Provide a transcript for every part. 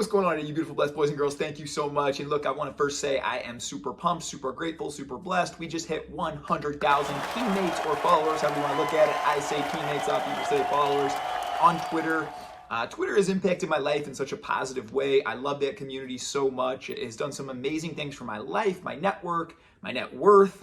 What's going on, you beautiful, blessed boys and girls? Thank you so much. And look, I want to first say I am super pumped, super grateful, super blessed. We just hit 100,000 teammates or followers, however you want to look at it. I say teammates, some people say followers on Twitter. Twitter has impacted my life in such a positive way. I love that community so much. It has done some amazing things for my life, my network, my net worth,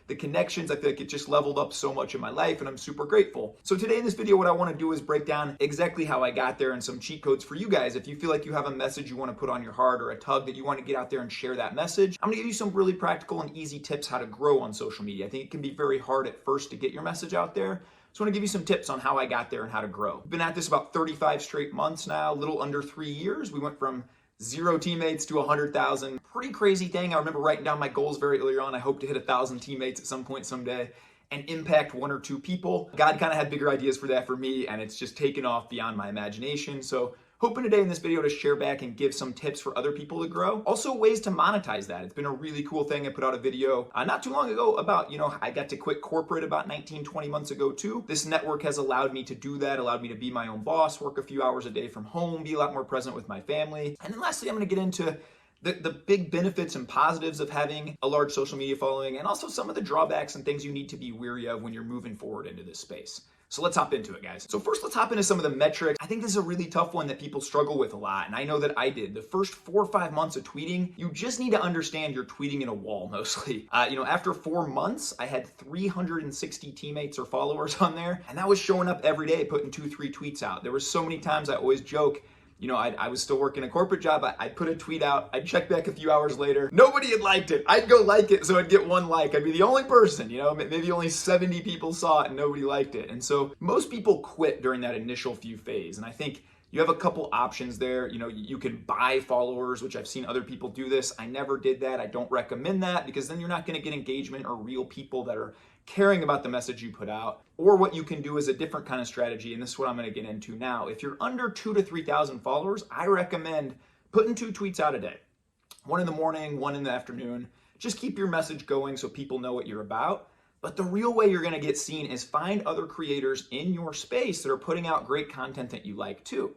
the connections. I feel like it just leveled up so much in my life, and I'm super grateful. So today in this video, what I want to do is break down exactly how I got there and some cheat codes for you guys. If you feel like you have a message you want to put on your heart or a tug that you want to get out there and share that message, I'm going to give you some really practical and easy tips how to grow on social media. I think it can be very hard at first to get your message out there. So I want to give you some tips on how I got there and how to grow. I've been at this about 35 straight months now, a little under 3 years. We went from 0 teammates to 100,000. Pretty crazy thing. I remember writing down my goals very early on. I hope to hit 1,000 teammates at some point someday and impact 1 or 2 people. God kind of had bigger ideas for that for me, and it's just taken off beyond my imagination. So hoping today in this video to share back and give some tips for other people to grow. Also ways to monetize that. It's been a really cool thing. I put out a video not too long ago about, I got to quit corporate about 19, 20 months ago too. This network has allowed me to do that, allowed me to be my own boss, work a few hours a day from home, be a lot more present with my family. And then lastly, I'm going to get into the big benefits and positives of having a large social media following, and also some of the drawbacks and things you need to be wary of when you're moving forward into this space. So let's hop into it, guys. So first, let's hop into some of the metrics. I think this is a really tough one that people struggle with a lot, and I know that I did. The first 4 or 5 months of tweeting, you just need to understand you're tweeting in a wall mostly. After 4 months, I had 360 teammates or followers on there, and that was showing up every day, putting 2, 3 tweets out. There were so many times I always joke, I was still working a corporate job. I'd put a tweet out. I'd check back a few hours later. Nobody had liked it. I'd go like it, so I'd get 1 like. I'd be the only person, maybe only 70 people saw it and nobody liked it. And so most people quit during that initial few phase. And I think you have a couple options there. You can buy followers, which I've seen other people do this. I never did that. I don't recommend that because then you're not going to get engagement or real people that are caring about the message you put out. Or what you can do is a different kind of strategy, and this is what I'm going to get into now. If you're under 2,000 to 3,000 followers, I recommend putting 2 tweets out a day. 1 in the morning, 1 in the afternoon. Just keep your message going so people know what you're about. But the real way you're going to get seen is find other creators in your space that are putting out great content that you like too.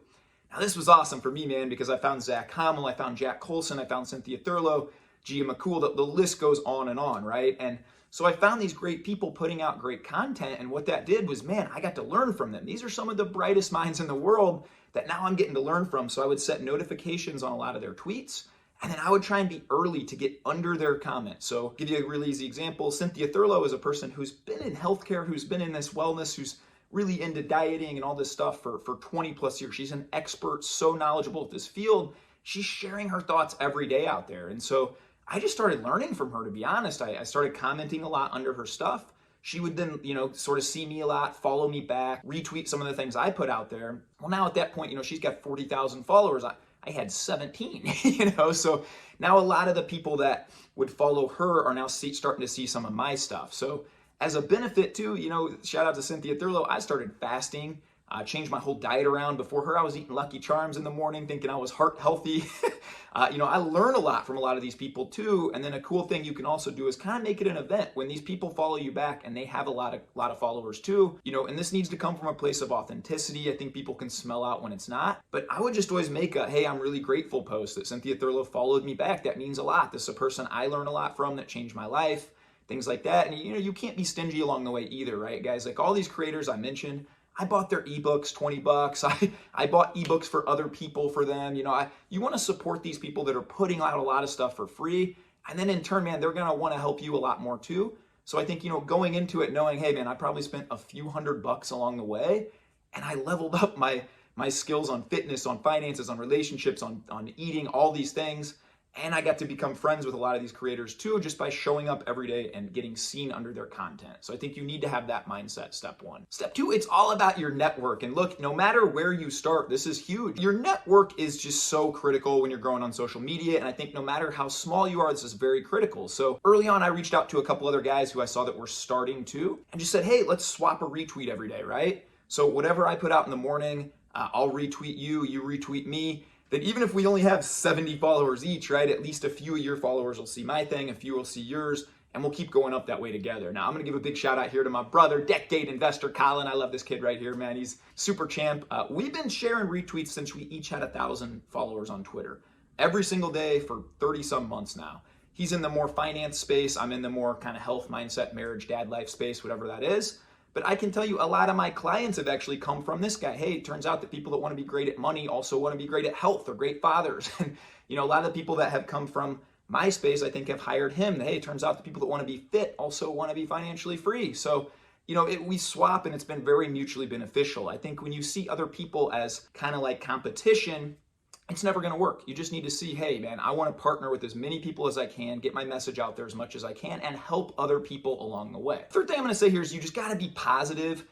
Now this was awesome for me, man, because I found Zach Homol, I found Jack Colson, I found Cynthia Thurlow, Gia McCool, the list goes on, right? And so I found these great people putting out great content, and what that did was, man, I got to learn from them. These are some of the brightest minds in the world that now I'm getting to learn from. So I would set notifications on a lot of their tweets, and then I would try and be early to get under their comments. So give you a really easy example. Cynthia Thurlow is a person who's been in healthcare, who's been in this wellness, who's really into dieting and all this stuff for 20 plus years. She's an expert, so knowledgeable at this field. She's sharing her thoughts every day out there. And so I just started learning from her, to be honest. I started commenting a lot under her stuff. She would then, sort of see me a lot, follow me back, retweet some of the things I put out there. Well, now at that point, she's got 40,000 followers. I had 17, so now a lot of the people that would follow her are now starting to see some of my stuff. So as a benefit too, shout out to Cynthia Thurlow, I started fasting. Changed my whole diet around. Before her, I was eating Lucky Charms in the morning, thinking I was heart healthy. I learn a lot from a lot of these people too. And then a cool thing you can also do is kind of make it an event when these people follow you back and they have a lot of followers too. And this needs to come from a place of authenticity. I think people can smell out when it's not. But I would just always make a, hey, I'm really grateful post that Cynthia Thurlow followed me back. That means a lot. This is a person I learn a lot from that changed my life. Things like that. And you can't be stingy along the way either, right, guys? Like all these creators I mentioned, I bought their ebooks, $20. I bought ebooks for other people for them. You want to support these people that are putting out a lot of stuff for free. And then in turn, man, they're going to want to help you a lot more too. So I think, going into it knowing, hey, man, I probably spent a few $100 along the way, and I leveled up my skills on fitness, on finances, on relationships, on eating, all these things. And I got to become friends with a lot of these creators too, just by showing up every day and getting seen under their content. So I think you need to have that mindset, step 1. Step 2, it's all about your network. And look, no matter where you start, this is huge. Your network is just so critical when you're growing on social media. And I think no matter how small you are, this is very critical. So early on, I reached out to a couple other guys who I saw that were starting to, and just said, hey, let's swap a retweet every day, right? So whatever I put out in the morning, I'll retweet you, you retweet me. Then even if we only have 70 followers each, right, at least a few of your followers will see my thing, a few will see yours, and we'll keep going up that way together. Now, I'm going to give a big shout out here to my brother, decade investor Colin. I love this kid right here, man. He's super champ. We've been sharing retweets since we each had 1,000 followers on Twitter every single day for 30 some months now. He's in the more finance space. I'm in the more kind of health, mindset, marriage, dad life space, whatever that is. But I can tell you a lot of my clients have actually come from this guy. Hey, it turns out that people that want to be great at money also want to be great at health or great fathers. And, a lot of the people that have come from my space, I think, have hired him. Hey, it turns out the people that want to be fit also want to be financially free. So, we swap, and it's been very mutually beneficial. I think when you see other people as kind of like competition, it's never going to work. You just need to see, hey, man, I want to partner with as many people as I can, get my message out there as much as I can, and help other people along the way. Third thing I'm going to say here is you just got to be positive.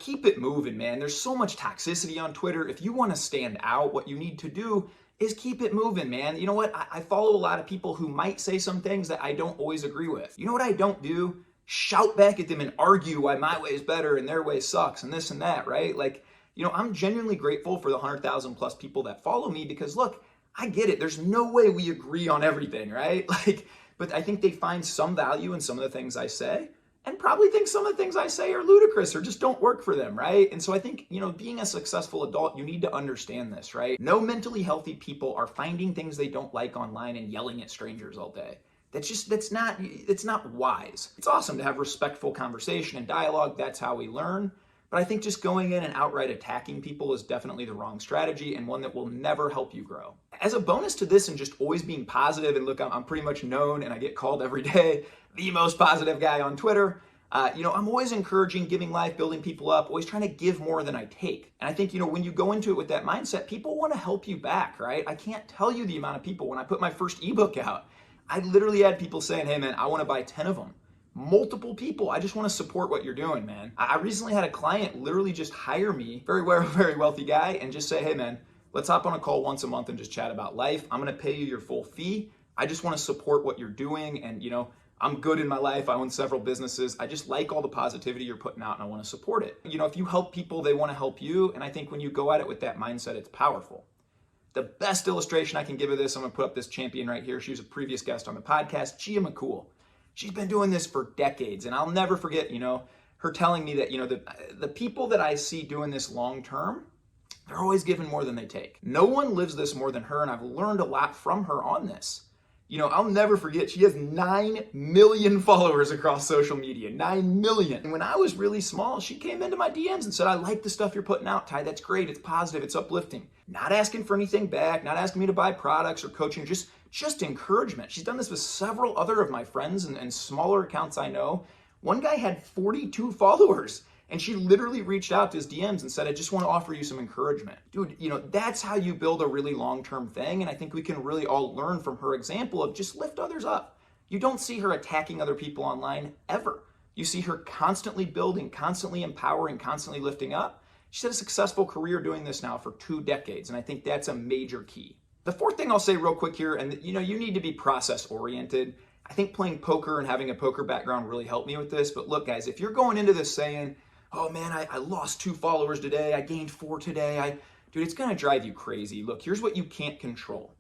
Keep it moving, man. There's so much toxicity on Twitter. If you want to stand out, what you need to do is keep it moving, man. You know what? I follow a lot of people who might say some things that I don't always agree with. You know what I don't do? Shout back at them and argue why my way is better and their way sucks and this and that, right? Like, I'm genuinely grateful for the 100,000 plus people that follow me because, look, I get it. There's no way we agree on everything, right? But I think they find some value in some of the things I say, and probably think some of the things I say are ludicrous or just don't work for them, right? And so I think, being a successful adult, you need to understand this, right? No mentally healthy people are finding things they don't like online and yelling at strangers all day. It's not wise. It's awesome to have respectful conversation and dialogue. That's how we learn. But I think just going in and outright attacking people is definitely the wrong strategy and one that will never help you grow. As a bonus to this and just always being positive, and look, I'm pretty much known and I get called every day the most positive guy on Twitter. I'm always encouraging, giving life, building people up, always trying to give more than I take. And I think, when you go into it with that mindset, people want to help you back, right? I can't tell you the amount of people. When I put my first ebook out, I literally had people saying, hey man, I want to buy 10 of them. Multiple people. I just want to support what you're doing, man. I recently had a client literally just hire me, very wealthy guy, and just say, hey man, let's hop on a call once a month and just chat about life. I'm going to pay you your full fee. I just want to support what you're doing. And, I'm good in my life. I own several businesses. I just like all the positivity you're putting out and I want to support it. If you help people, they want to help you. And I think when you go at it with that mindset, it's powerful. The best illustration I can give of this, I'm going to put up this champion right here. She was a previous guest on the podcast, Gia McCool. She's been doing this for decades. And I'll never forget, her telling me that, the people that I see doing this long term, they're always giving more than they take. No one lives this more than her. And I've learned a lot from her on this. I'll never forget, she has 9 million followers across social media, 9 million. And when I was really small, she came into my DMs and said, I like the stuff you're putting out, Ty. That's great. It's positive. It's uplifting. Not asking for anything back, not asking me to buy products or coaching, just encouragement. She's done this with several other of my friends and smaller accounts I know. One guy had 42 followers. And she literally reached out to his DMs and said, I just want to offer you some encouragement. Dude, that's how you build a really long-term thing. And I think we can really all learn from her example of just lift others up. You don't see her attacking other people online ever. You see her constantly building, constantly empowering, constantly lifting up. She's had a successful career doing this now for 2 decades. And I think that's a major key. The fourth thing I'll say real quick here, and you need to be process-oriented. I think playing poker and having a poker background really helped me with this. But look, guys, if you're going into this saying, oh man, I lost 2 followers today, I gained 4 today, dude, it's gonna drive you crazy. Look, here's what you can't control.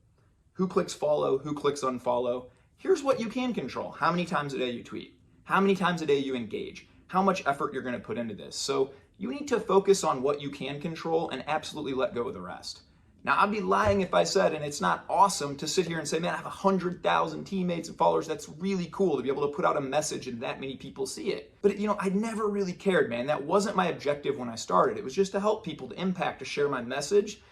Who clicks follow, who clicks unfollow. Here's what you can control. How many times a day you tweet, how many times a day you engage, how much effort you're gonna put into this. So you need to focus on what you can control and absolutely let go of the rest. Now, I'd be lying if I said, and it's not awesome to sit here and say, man, I have 100,000 teammates and followers. That's really cool to be able to put out a message and that many people see it. But, I never really cared, man. That wasn't my objective when I started. It was just to help people, to impact, to share my message.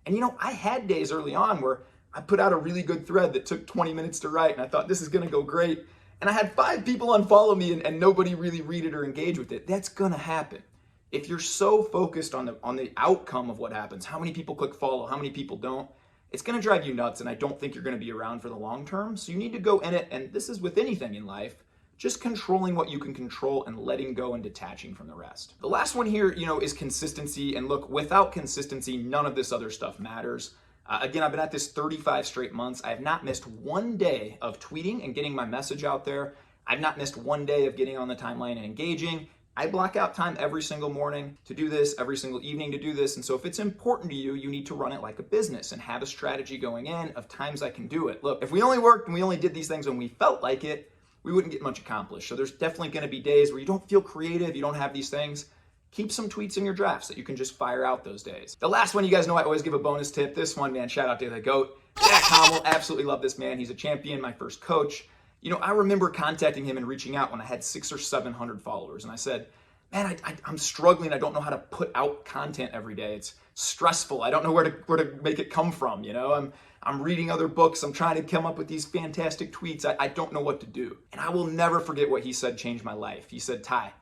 And, I had days early on where I put out a really good thread that took 20 minutes to write, and I thought, this is going to go great. And I had 5 people unfollow me and nobody really read it or engage with it. That's going to happen. If you're so focused on the outcome of what happens, how many people click follow, how many people don't, it's going to drive you nuts, and I don't think you're going to be around for the long term. So you need to go in it, and this is with anything in life, just controlling what you can control and letting go and detaching from the rest. The last one here, is consistency. And look, without consistency, none of this other stuff matters. Again, I've been at this 35 straight months. I have not missed 1 day of tweeting and getting my message out there. I've not missed 1 day of getting on the timeline and engaging. I block out time every single morning to do this, every single evening to do this. And so if it's important to you, you need to run it like a business and have a strategy going in of times I can do it. Look, if we only worked and we only did these things when we felt like it, we wouldn't get much accomplished. So there's definitely going to be days where you don't feel creative, you don't have these things. Keep some tweets in your drafts that you can just fire out those days. The last one, you guys know I always give a bonus tip. This one, man, shout out to the GOAT. Zach Homol, absolutely love this man. He's a champion, my first coach. You know, I remember contacting him and reaching out when I had 600 or 700 followers. And I said, man, I'm struggling. I don't know how to put out content every day. It's stressful. I don't know where to make it come from. You know, I'm reading other books. I'm trying to come up with these fantastic tweets. I don't know what to do. And I will never forget what he said changed my life. He said, Ty,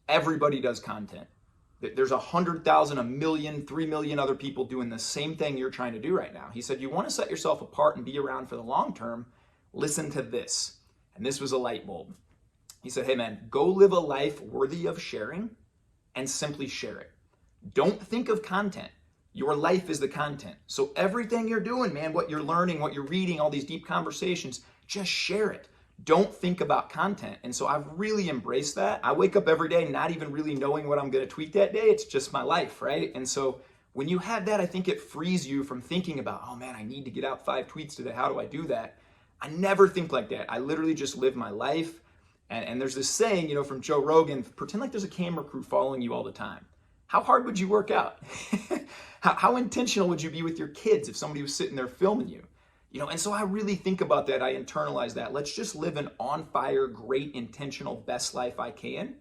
everybody does content. There's 100,000, 1 million, 3 million other people doing the same thing you're trying to do right now. He said, you want to set yourself apart and be around for the long term, listen to this. And this was a light bulb. He said, hey man, go live a life worthy of sharing and simply share it. Don't think of content. Your life is the content. So everything you're doing, man, what you're learning, what you're reading, all these deep conversations, just share it. Don't think about content. And so I've really embraced that. I wake up every day not even really knowing what I'm going to tweet that day. It's just my life, right? And so when you have that, I think it frees you from thinking about, oh man, I need to get out 5 tweets today. How do I do that? I never think like that. I literally just live my life. And there's this saying, you know, from Joe Rogan, pretend like there's a camera crew following you all the time. How hard would you work out? how intentional would you be with your kids if somebody was sitting there filming you? You know, and so I really think about that. I internalize that. Let's just live an on fire, great, intentional, best life I can.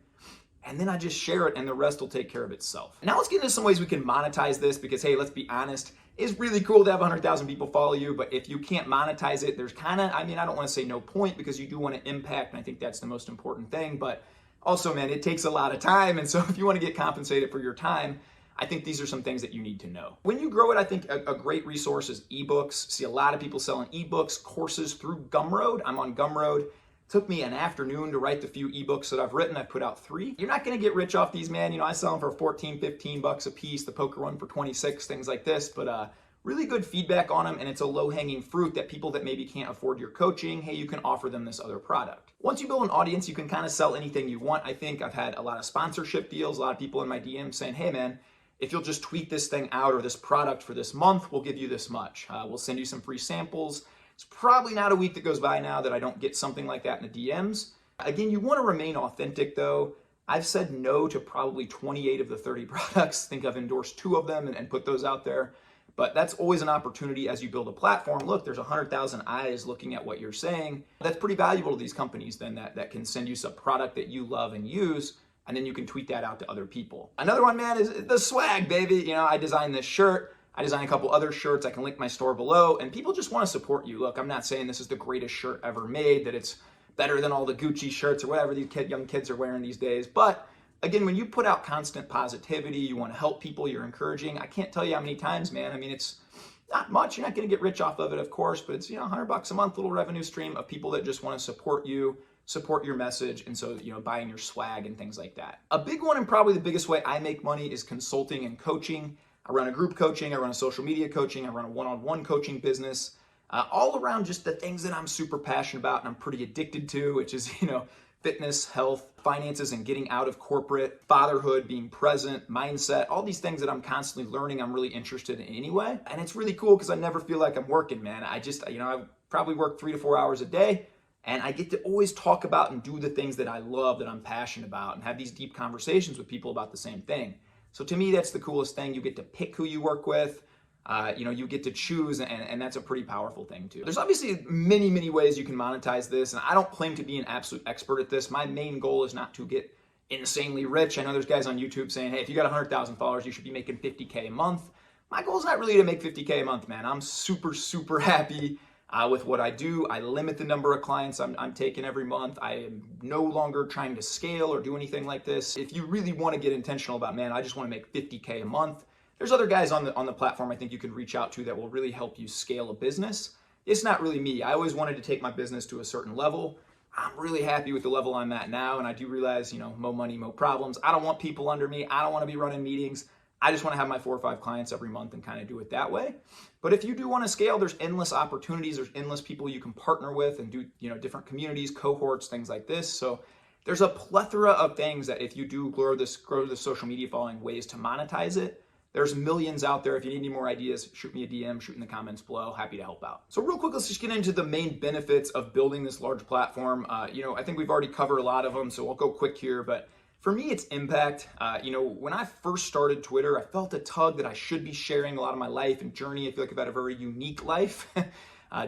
And then I just share it and the rest will take care of itself. Now let's get into some ways we can monetize this because, hey, let's be honest, it's really cool to have 100,000 people follow you, but if you can't monetize it, there's kind of, I don't want to say no point because you do want to impact, and I think that's the most important thing, but also, man, it takes a lot of time, and so if you want to get compensated for your time, I think these are some things that you need to know. When you grow it, I think a great resource is ebooks. See a lot of people selling ebooks, courses through Gumroad. I'm on Gumroad. Took me an afternoon to write the few ebooks that I've written. I put out 3. You're not going to get rich off these, man. You know, I sell them for 14, 15 bucks a piece. The poker one for 26, things like this. But really good feedback on them, and it's a low-hanging fruit that people that maybe can't afford your coaching, hey, you can offer them this other product. Once you build an audience, you can kind of sell anything you want. I think I've had a lot of sponsorship deals, a lot of people in my DMs saying, hey, man, if you'll just tweet this thing out or this product for this month, we'll give you this much. We'll send you some free samples. It's probably not a week that goes by now that I don't get something like that in the DMs. Again, you want to remain authentic though. I've said no to probably 28 of the 30 products. I think I've endorsed 2 of them and put those out there. But that's always an opportunity as you build a platform. Look, there's 100,000 eyes looking at what you're saying. That's pretty valuable to these companies then that can send you some product that you love and use, and then you can tweet that out to other people. Another one, man, is the swag, baby. You know, I designed this shirt. I designed a couple other shirts. I can link my store below, and people just want to support you. Look, I'm not saying this is the greatest shirt ever made, that it's better than all the Gucci shirts or whatever these young kids are wearing these days. But again, when you put out constant positivity, you want to help people, you're encouraging. I can't tell you how many times, man. I mean, it's not much. You're not going to get rich off of it, of course, but it's, you know, $100 a month, little revenue stream of people that just want to support you, support your message, and so, you know, buying your swag and things like that. A big one, and probably the biggest way I make money, is consulting and coaching. I run a group coaching, I run a social media coaching, I run a one-on-one coaching business, all around just the things that I'm super passionate about and I'm pretty addicted to, which is, you know, fitness, health, finances, and getting out of corporate, fatherhood, being present, mindset, all these things that I'm constantly learning, I'm really interested in anyway. And it's really cool because I never feel like I'm working, man. I just, you know, I probably work 3 to 4 hours a day, and I get to always talk about and do the things that I love, that I'm passionate about, and have these deep conversations with people about the same thing. So to me, that's the coolest thing. You get to pick who you work with. You know, you get to choose, and that's a pretty powerful thing too. There's obviously many, many ways you can monetize this, and I don't claim to be an absolute expert at this. My main goal is not to get insanely rich. I know there's guys on YouTube saying, hey, if you got 100,000 followers, you should be making 50K a month. My goal is not really to make 50K a month, man. I'm super, super happy with what I do. I limit the number of clients I'm taking every month. I am no longer trying to scale or do anything like this. If you really want to get intentional about, man, I just want to make 50K a month, there's other guys on the platform I think you can reach out to that will really help you scale a business. It's not really me. I always wanted to take my business to a certain level. I'm really happy with the level I'm at now, and I do realize, you know, mo money, mo problems. I don't want people under me. I don't want to be running meetings. I just want to have my 4 or 5 clients every month and kind of do it that way. But if you do want to scale, there's endless opportunities. There's endless people you can partner with and do, you know, different communities, cohorts, things like this. So there's a plethora of things that if you do grow this social media following, ways to monetize it, There's millions out there. If you need any more ideas, shoot me a DM, shoot in the comments below. Happy to help out. So real quick, let's just get into the main benefits of building this large platform. I think we've already covered a lot of them, so I'll go quick here. But for me, it's impact. When I first started Twitter, I felt a tug that I should be sharing a lot of my life and journey. I feel like I've had a very unique life,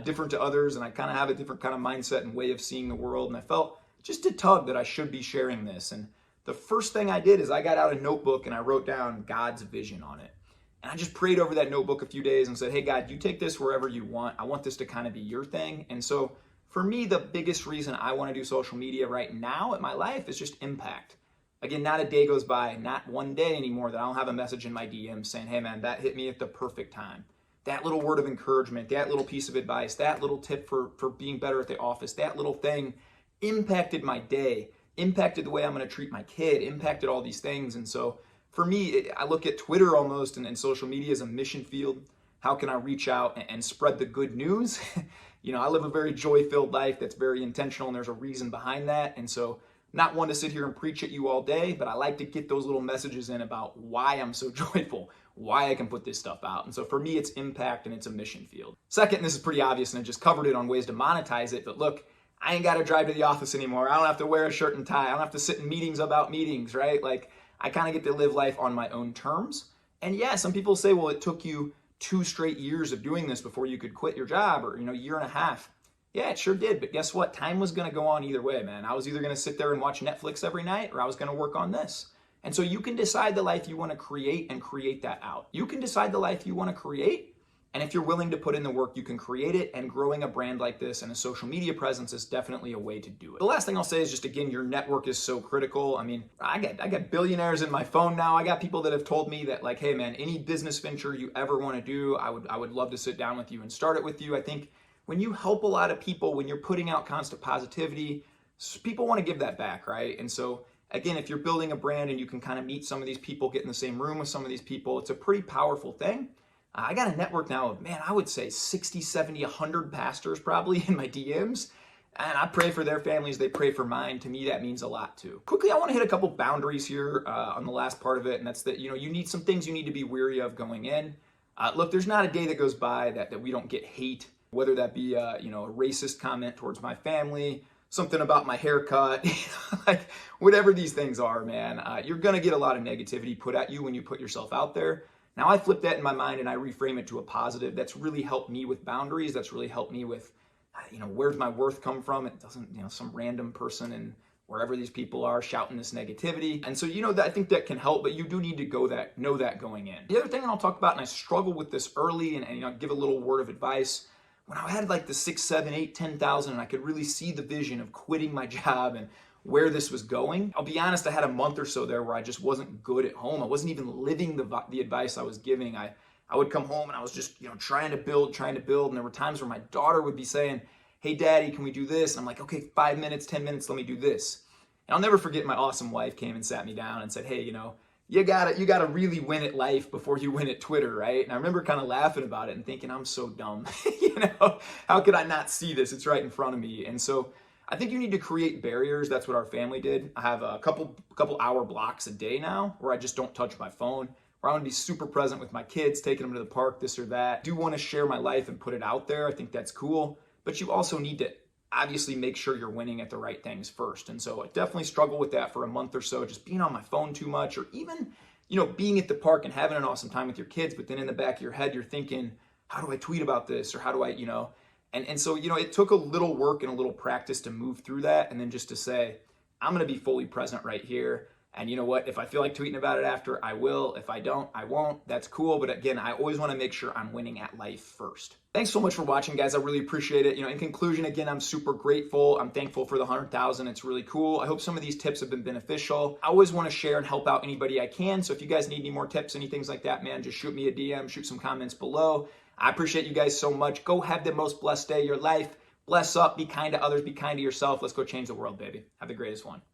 different to others, and I kind of have a different kind of mindset and way of seeing the world. And I felt just a tug that I should be sharing this. And the first thing I did is I got out a notebook and I wrote down God's vision on it. And I just prayed over that notebook a few days and said, hey, God, you take this wherever you want. I want this to kind of be your thing. And so for me, the biggest reason I want to do social media right now in my life is just impact. Again, not a day goes by, not one day anymore that I don't have a message in my DM saying, hey, man, that hit me at the perfect time. That little word of encouragement, that little piece of advice, that little tip for being better at the office, that little thing impacted my day, impacted the way I'm going to treat my kid, impacted all these things. And so for me, I look at Twitter almost and social media as a mission field. How can I reach out and spread the good news? I live a very joy-filled life that's very intentional, and there's a reason behind that. And so not one to sit here and preach at you all day, but I like to get those little messages in about why I'm so joyful, why I can put this stuff out. And so for me, it's impact and it's a mission field. Second, and this is pretty obvious, and I just covered it on ways to monetize it, but look, I ain't got to drive to the office anymore. I don't have to wear a shirt and tie. I don't have to sit in meetings about meetings, right? Like, I kind of get to live life on my own terms. And yeah, some people say, well, it took you 2 straight years of doing this before you could quit your job, or, year and a half. Yeah, it sure did. But guess what? Time was going to go on either way, man. I was either going to sit there and watch Netflix every night, or I was going to work on this. And so you can decide the life you want to create and create that out. You can decide the life you want to create. And if you're willing to put in the work, you can create it. And growing a brand like this and a social media presence is definitely a way to do it. The last thing I'll say is just, again, your network is so critical. I mean, I got billionaires in my phone now. I got people that have told me that, like, hey, man, any business venture you ever want to do, I would love to sit down with you and start it with you. I think when you help a lot of people, when you're putting out constant positivity, people want to give that back, right? And so, again, if you're building a brand and you can kind of meet some of these people, get in the same room with some of these people, it's a pretty powerful thing. I got a network now of, man, I would say 60, 70, 100 pastors probably in my DMs. And I pray for their families. They pray for mine. To me, that means a lot too. Quickly, I want to hit a couple boundaries here on the last part of it. And that's that, you need some things you need to be wary of going in. Look, there's not a day that goes by that we don't get hate, whether that be, a racist comment towards my family, something about my haircut, like whatever these things are, man, you're going to get a lot of negativity put at you when you put yourself out there. Now, I flip that in my mind and I reframe it to a positive. That's really helped me with boundaries. That's really helped me with, where's my worth come from? It doesn't, some random person and wherever these people are shouting this negativity. And so, I think that can help, but you do need to know that going in. The other thing I'll talk about, and I struggle with this early and give a little word of advice. When I had like the 6, 7, 8, 10,000, and I could really see the vision of quitting my job and where this was going, I'll be honest, I had a month or so there where I just wasn't good at home. I wasn't even living the advice I was giving. I would come home and I was just, trying to build. And there were times where my daughter would be saying, hey, Daddy, can we do this? And I'm like, okay, 5 minutes, 10 minutes, let me do this. And I'll never forget my awesome wife came and sat me down and said, hey, you gotta really win at life before you win at Twitter, right? And I remember kind of laughing about it and thinking, I'm so dumb. How could I not see this? It's right in front of me. And so I think you need to create barriers. That's what our family did. I have a couple hour blocks a day now where I just don't touch my phone, where I want to be super present with my kids, taking them to the park, this or that. I do want to share my life and put it out there. I think that's cool. But you also need to obviously make sure you're winning at the right things first. And so I definitely struggle with that for a month or so, just being on my phone too much, or even, being at the park and having an awesome time with your kids. But then in the back of your head, you're thinking, how do I tweet about this? Or how do I, And so, it took a little work and a little practice to move through that. And then just to say, I'm going to be fully present right here. And you know what? If I feel like tweeting about it after, I will. If I don't, I won't. That's cool. But again, I always want to make sure I'm winning at life first. Thanks so much for watching, guys. I really appreciate it. In conclusion, again, I'm super grateful. I'm thankful for the 100,000. It's really cool. I hope some of these tips have been beneficial. I always want to share and help out anybody I can. So if you guys need any more tips, any things like that, man, just shoot me a DM, shoot some comments below. I appreciate you guys so much. Go have the most blessed day of your life. Bless up, be kind to others, be kind to yourself. Let's go change the world, baby. Have the greatest one.